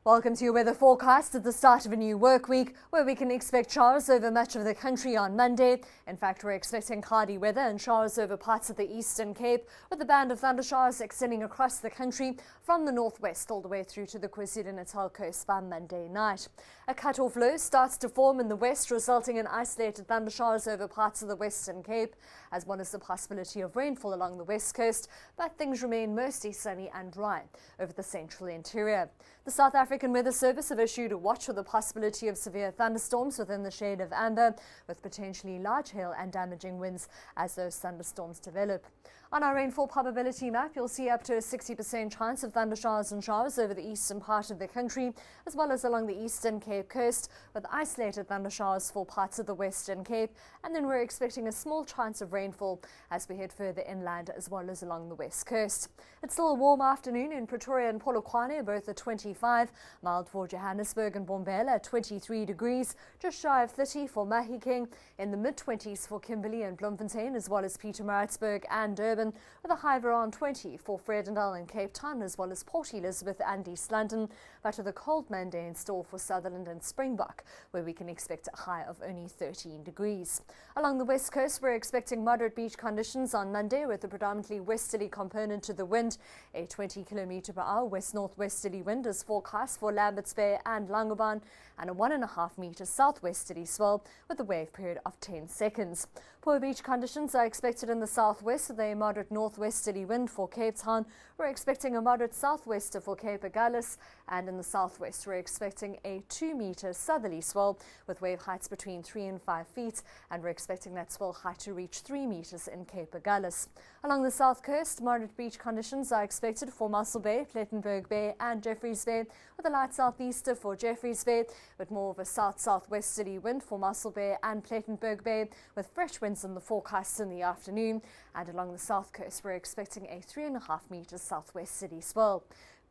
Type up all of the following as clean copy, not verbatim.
Welcome to your weather forecast at the start of a new work week, where we can expect showers over much of the country on Monday. In fact, we're expecting cloudy weather and showers over parts of the Eastern Cape, with a band of thundershowers extending across the country from the northwest all the way through to the KwaZulu-Natal coast by Monday night. A cut-off low starts to form in the west, resulting in isolated thundershowers over parts of the Western Cape, as well as the possibility of rainfall along the west coast, but things remain mostly sunny and dry over the central interior. The South African Weather Service have issued a watch for the possibility of severe thunderstorms within the shade of amber, with potentially large hail and damaging winds as those thunderstorms develop. On our rainfall probability map, you'll see up to a 60% chance of thundershowers and showers over the eastern part of the country, as well as along the Eastern Cape coast, with isolated thundershowers for parts of the Western Cape. And then we're expecting a small chance of rainfall as we head further inland, as well as along the west coast. It's still a warm afternoon in Pretoria and Polokwane, both at 25, mild for Johannesburg and Bombela at 23 degrees, just shy of 30 for Mahikeng, in the mid-20s for Kimberley and Bloemfontein, as well as Pietermaritzburg and Durban, with a high of around 20 for Vredendal and Cape Town, as well as Port Elizabeth and East London, but with a cold Monday in store for Sutherland and Springbok, where we can expect a high of only 13 degrees. Along the west coast, we're expecting moderate beach conditions on Monday, with a predominantly westerly component to the wind. A 20 km per hour west-northwesterly wind is forecast for Lambert's Bay and Langebaan, and a 1.5 metre southwesterly swell with a wave period of 10 seconds. Poor beach conditions are expected in the southwest, with a moderate northwesterly wind for Cape Town. We're expecting a moderate southwester for Cape Agulhas, and in the southwest we're expecting a 2 metre southerly swell with wave heights between 3 and 5 feet, and we're expecting that swell height to reach 3 metres in Cape Agulhas. Along the south coast, moderate beach conditions are expected for Mossel Bay, Plettenberg Bay and Jeffreys Bay, with a light southeaster for Jeffreys Bay, with more of a south-southwesterly wind for Mossel Bay and Plettenberg Bay, with fresh winds in the forecast in the afternoon. And along the south coast, we're expecting a 3.5 metre southwesterly swell.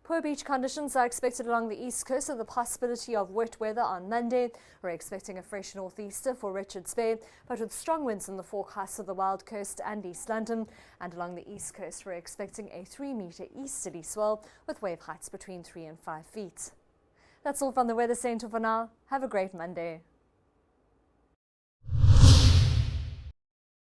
Poor beach conditions are expected along the east coast, with the possibility of wet weather on Monday. We're expecting a fresh northeaster for Richards Bay, but with strong winds in the forecast of the Wild Coast and East London. And along the east coast, we're expecting a 3 metre easterly swell with wave heights between 3 and 5 feet. That's all from the Weather Centre for now. Have a great Monday.